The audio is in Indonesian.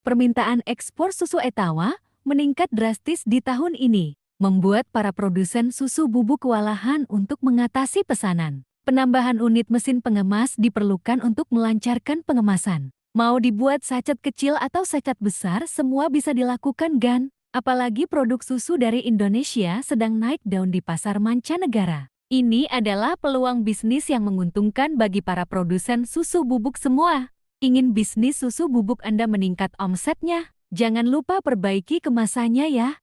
Permintaan ekspor susu Etawa meningkat drastis di tahun ini, membuat para produsen susu bubuk kewalahan untuk mengatasi pesanan. Penambahan unit mesin pengemas diperlukan untuk melancarkan pengemasan. Mau dibuat sachet kecil atau sachet besar, semua bisa dilakukan, Gan. Apalagi produk susu dari Indonesia sedang naik daun di pasar mancanegara. Ini adalah peluang bisnis yang menguntungkan bagi para produsen susu bubuk semua. Ingin bisnis susu bubuk Anda meningkat omsetnya? Jangan lupa perbaiki kemasannya ya.